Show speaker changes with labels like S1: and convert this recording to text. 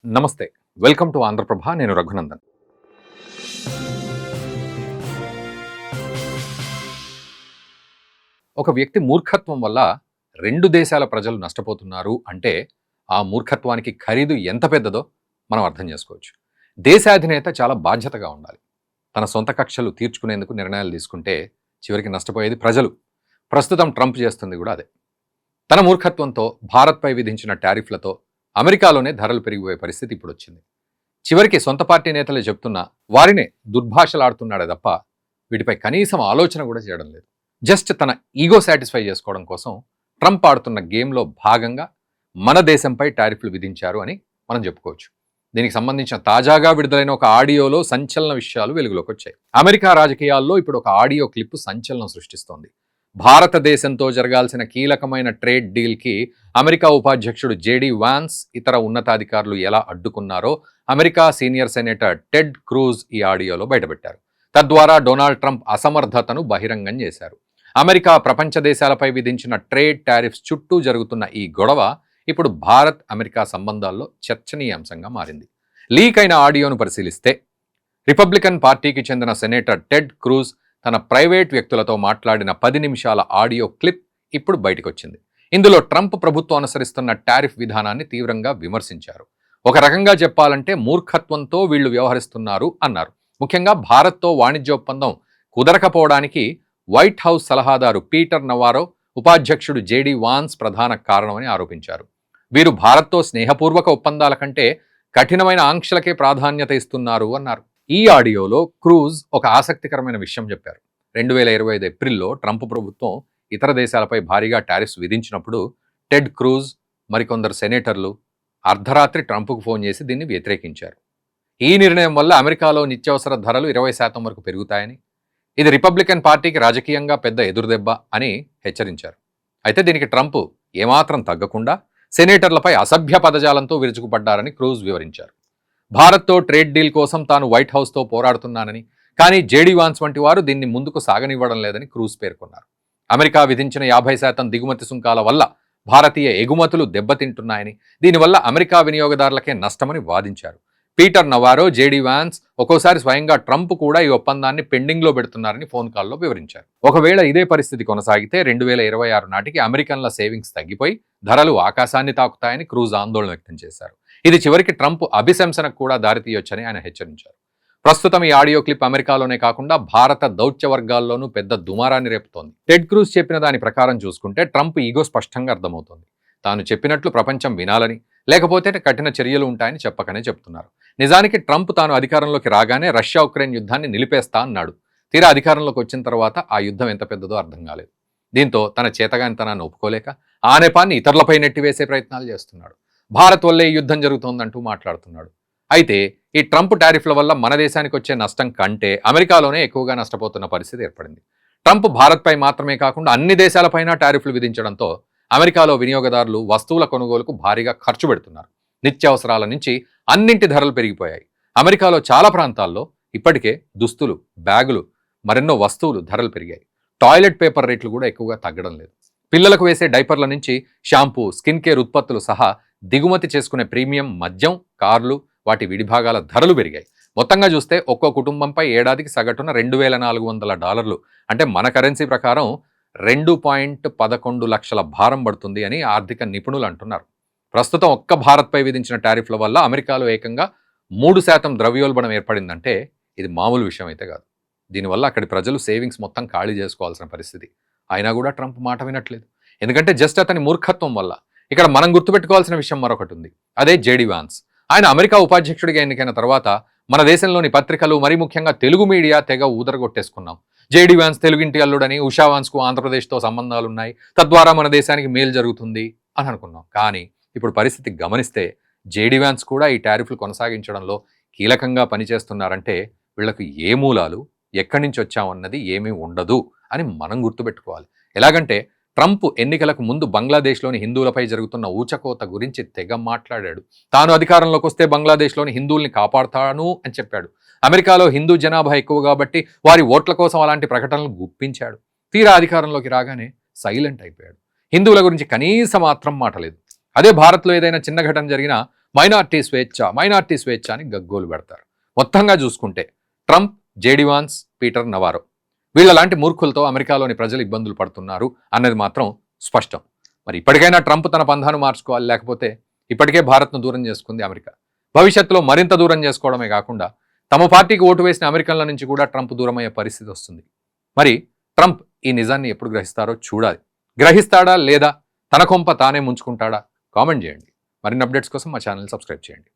S1: నమస్తే. Welcome to Andhra Prabha. నేను రఘునందన్. ఒక వ్యక్తి మూర్ఖత్వం వల్ల 2 దేశాల ప్రజలు నష్టపోతున్నారు అంటే, ఆ మూర్ఖత్వానికి ఖరీదు ఎంత పెద్దదో మనం అర్థం చేసుకోవచ్చు. దేశాధినేత చాలా బాధ్యతగా ఉండాలి. తన సొంత కక్షలు తీర్చుకునేందుకు నిర్ణయాలు తీసుకుంటే, చివరికి నష్టపోయేది ప్రజలు. ప్రస్తుతం ట్రంప్ చేస్తుంది కూడా అదే. తన మూర్ఖత్వంతో భారత్పై విధించిన టారిఫ్లతో అమెరికాలోనే ధరలు పెరిగిపోయే పరిస్థితి ఇప్పుడు వచ్చింది. చివరికి సొంత పార్టీ నేతలే చెప్తున్నా వారినే దుర్భాషలాడుతున్నాడే తప్ప వీటిపై కనీసం ఆలోచన కూడా చేయడం లేదు. జస్ట్ తన ఈగో సాటిస్ఫై చేసుకోవడం కోసం ట్రంప్ ఆడుతున్న గేమ్లో భాగంగా మన దేశంపై టారిఫ్లు విధించారు అని మనం చెప్పుకోవచ్చు. దీనికి సంబంధించిన తాజాగా విడుదలైన ఒక ఆడియోలో సంచలన విషయాలు వెలుగులోకి వచ్చాయి. అమెరికా రాజకీయాల్లో ఇప్పుడు ఒక ఆడియో క్లిప్ సంచలనం సృష్టిస్తోంది. భారతదేశంతో జరగాల్సిన కీలకమైన ట్రేడ్ డీల్కి అమెరికా ఉపాధ్యక్షుడు జేడీ వాన్స్ ఇతర ఉన్నతాధికారులు ఎలా అడ్డుకున్నారో America senior senator Ted Cruz ఈ ఆడియోలో బయటపెట్టారు. తద్వారా డొనాల్డ్ ట్రంప్ అసమర్థతను బహిరంగం చేశారు. అమెరికా ప్రపంచ దేశాలపై విధించిన ట్రేడ్ టారిఫ్స్ చుట్టూ జరుగుతున్న ఈ గొడవ ఇప్పుడు భారత్ అమెరికా సంబంధాల్లో చర్చనీయాంశంగా మారింది. లీక్ అయిన ఆడియోను పరిశీలిస్తే రిపబ్లికన్ పార్టీకి చెందిన సెనేటర్ టెడ్ క్రూజ్ తన ప్రైవేట్ వ్యక్తులతో మాట్లాడిన 10 నిమిషాల ఆడియో క్లిప్ ఇప్పుడు బయటకొచ్చింది. ఇందులో ట్రంప్ ప్రభుత్వం అనుసరిస్తున్న టారిఫ్ విధానాన్ని తీవ్రంగా విమర్శించారు. ఒక రకంగా చెప్పాలంటే మూర్ఖత్వంతో వీళ్లు వ్యవహరిస్తున్నారు అన్నారు. ముఖ్యంగా భారత్తో వాణిజ్యోప్పందం కుదరకపోవడానికి వైట్ హౌస్ సలహాదారు పీటర్ నవారో, ఉపాధ్యక్షుడు జేడీ వాన్స్ ప్రధాన కారణమని ఆరోపించారు. వీరు భారత్తో స్నేహపూర్వక ఒప్పందాల కంటే కఠినమైన ఆంక్షలకే ప్రాధాన్యత ఇస్తున్నారు అన్నారు. ఈ ఆడియోలో క్రూజ్ ఒక ఆసక్తికరమైన విషయం చెప్పారు. 2025 ఏప్రిల్లో ట్రంప్ ప్రభుత్వం ఇతర దేశాలపై భారీగా టారిఫ్స్ విధించినప్పుడు టెడ్ క్రూజ్ మరికొందరు సెనేటర్లు అర్ధరాత్రి ట్రంప్కు ఫోన్ చేసి దీన్ని వ్యతిరేకించారు. ఈ నిర్ణయం వల్ల అమెరికాలో నిత్యావసర ధరలు 20% వరకు పెరుగుతాయని, ఇది రిపబ్లికన్ పార్టీకి రాజకీయంగా పెద్ద ఎదురుదెబ్బ అని హెచ్చరించారు. అయితే దీనికి ట్రంప్ ఏమాత్రం తగ్గకుండా సెనేటర్లపై అసభ్య పదజాలంతో విరుచుకుపడ్డారని క్రూజ్ వివరించారు. భారత్తో ట్రేడ్ డీల్ కోసం తాను వైట్ హౌస్తో పోరాడుతున్నానని, కానీ జేడీ వాన్స్ వంటి వారు దీన్ని ముందుకు సాగనివ్వడం లేదని క్రూజ్ పేర్కొన్నారు. అమెరికా విధించిన 50% దిగుమతి సుంకాల వల్ల భారతీయ ఎగుమతులు దెబ్బతింటున్నాయని, దీనివల్ల అమెరికా వినియోగదారులకే నష్టమని వాదించారు. పీటర్ నవారో, జేడీ వాన్స్ ఒక్కోసారి స్వయంగా ట్రంప్ కూడా ఈ ఒప్పందాన్ని పెండింగ్లో పెడుతున్నారని ఫోన్ కాల్లో వివరించారు. ఒకవేళ ఇదే పరిస్థితి కొనసాగితే 2026 నాటికి అమెరికన్ల సేవింగ్స్ తగ్గిపోయి ధరలు ఆకాశాన్ని తాకుతాయని క్రూజ్ ఆందోళన వ్యక్తం చేశారు. ఇది చివరికి ట్రంప్ అభిశంసనకు కూడా దారితీయొచ్చని ఆయన హెచ్చరించారు. ప్రస్తుతం ఈ ఆడియో క్లిప్ అమెరికాలోనే కాకుండా భారత దౌత్య వర్గాల్లోనూ పెద్ద దుమారాన్ని రేపుతోంది. టెడ్ క్రూజ్ చెప్పిన దాని ప్రకారం చూసుకుంటే ట్రంప్ ఈగో స్పష్టంగా అర్థమవుతోంది. తాను చెప్పినట్లు ప్రపంచం వినాలని, లేకపోతే కఠిన చర్యలు ఉంటాయని చెప్పకనే చెప్తున్నారు. నిజానికి ట్రంప్ తాను అధికారంలోకి రాగానే రష్యా ఉక్రెయిన్ యుద్ధాన్ని నిలిపేస్తా అన్నాడు. తీరా అధికారంలోకి వచ్చిన తర్వాత ఆ యుద్ధం ఎంత పెద్దదో అర్థం కాలేదు. దీంతో తన చేతగానితనాన్ని ఒప్పుకోలేక ఆ నెపాన్ని ఇతరులపై నెట్టివేసే ప్రయత్నాలు చేస్తున్నాడు. భారత్ వల్లే ఈ యుద్ధం జరుగుతోందంటూ మాట్లాడుతున్నాడు. అయితే ఈ ట్రంప్ టారిఫ్ల వల్ల మన దేశానికి వచ్చే నష్టం కంటే అమెరికాలోనే ఎక్కువగా నష్టపోతున్న పరిస్థితి ఏర్పడింది. ట్రంప్ భారత్పై మాత్రమే కాకుండా అన్ని దేశాలపైన టారిఫ్లు విధించడంతో అమెరికాలో వినియోగదారులు వస్తువుల కొనుగోలుకు భారీగా ఖర్చు పెడుతున్నారు. నిత్యావసరాల నుంచి అన్నింటి ధరలు పెరిగిపోయాయి. అమెరికాలో చాలా ప్రాంతాల్లో ఇప్పటికే దుస్తులు, బ్యాగులు, మరెన్నో వస్తువులు ధరలు పెరిగాయి. టాయిలెట్ పేపర్ రేట్లు కూడా ఎక్కువగా తగ్గడం లేదు. పిల్లలకు వేసే డైపర్ల నుంచి షాంపూ, స్కిన్ కేర్ ఉత్పత్తులు సహా దిగుమతి చేసుకునే ప్రీమియం మద్యం, కార్లు, వాటి విడిభాగాల ధరలు పెరిగాయి. మొత్తంగా చూస్తే ఒక్కో కుటుంబంపై ఏడాదికి సగటున $2,400 అంటే మన కరెన్సీ ప్రకారం 2.11 లక్షల భారం పడుతుంది అని ఆర్థిక నిపుణులు అంటున్నారు. ప్రస్తుతం ఒక్క భారత్పై విధించిన టారిఫ్ల వల్ల అమెరికాలో ఏకంగా 3% ద్రవ్యోల్బణం ఏర్పడిందంటే ఇది మామూలు విషయం అయితే కాదు. దీనివల్ల అక్కడి ప్రజలు సేవింగ్స్ మొత్తం ఖాళీ చేసుకోవాల్సిన పరిస్థితి. అయినా కూడా ట్రంప్ మాట వినట్లేదు. ఎందుకంటే జస్ట్ అతని మూర్ఖత్వం వల్ల. ఇక్కడ మనం గుర్తుపెట్టుకోవాల్సిన విషయం మరొకటి ఉంది. అదే జేడీ వాన్స్. ఆయన అమెరికా ఉపాధ్యక్షుడిగా ఎన్నికైన తర్వాత మన దేశంలోని పత్రికలు, మరీ ముఖ్యంగా తెలుగు మీడియా తెగ ఊదరగొట్టేసుకున్నాం. జేడీ వాన్స్ తెలుగింటి అల్లుడని, ఉషా వాన్స్కు ఆంధ్రప్రదేశ్తో సంబంధాలున్నాయి, తద్వారా మన దేశానికి మేలు జరుగుతుంది అని అనుకున్నాం. కానీ ఇప్పుడు పరిస్థితి గమనిస్తే జేడీ వాన్స్ కూడా ఈ టారిఫ్లు కొనసాగించడంలో కీలకంగా పనిచేస్తున్నారంటే వీళ్లకు ఏ మూలాలు, ఎక్కడి నుంచి వచ్చామన్నది ఏమీ ఉండదు అని మనం గుర్తుపెట్టుకోవాలి. ఎలాగంటే ట్రంప్ ఎన్నికలకు ముందు బంగ్లాదేశ్లోని హిందువులపై జరుగుతున్న ఊచకోత గురించి తెగ మాట్లాడాడు. తాను అధికారంలోకి వస్తే బంగ్లాదేశ్లోని హిందువుల్ని కాపాడుతాను అని చెప్పాడు. అమెరికాలో హిందూ జనాభా ఎక్కువ కాబట్టి వారి ఓట్ల కోసం అలాంటి ప్రకటనలు గుప్పించాడు. తీరా అధికారంలోకి రాగానే సైలెంట్ అయిపోయాడు. హిందువుల గురించి కనీస మాత్రం మాట లేదు. అదే భారత్లో ఏదైనా చిన్న ఘటన జరిగినా మైనార్టీ స్వేచ్ఛ అని గగ్గోలు పెడతారు. మొత్తంగా చూసుకుంటే Trump, JD Vance, Peter Navarro వీళ్ళలాంటి మూర్ఖులతో అమెరికాలోని ప్రజలు ఇబ్బందులు పడుతున్నారు అన్నది మాత్రం స్పష్టం. మరి ఇప్పటికైనా ట్రంప్ తన పంధాను మార్చుకోవాలి, లేకపోతే ఇప్పటికే భారత్ను దూరం చేసుకుంది అమెరికా. భవిష్యత్తులో మరింత దూరం చేసుకోవడమే కాకుండా తమ పార్టీకి ఓటు వేసిన అమెరికన్ల నుంచి కూడా ట్రంప్ దూరమయ్యే పరిస్థితి వస్తుంది. మరి ట్రంప్ ఈ నిజాన్ని ఎప్పుడు గ్రహిస్తారో చూడాలి. గ్రహిస్తాడా లేదా తన కొంప తానే ముంచుకుంటాడా? కామెంట్ చేయండి. మరిన్ని అప్డేట్స్ కోసం మా ఛానల్ సబ్స్క్రైబ్ చేయండి.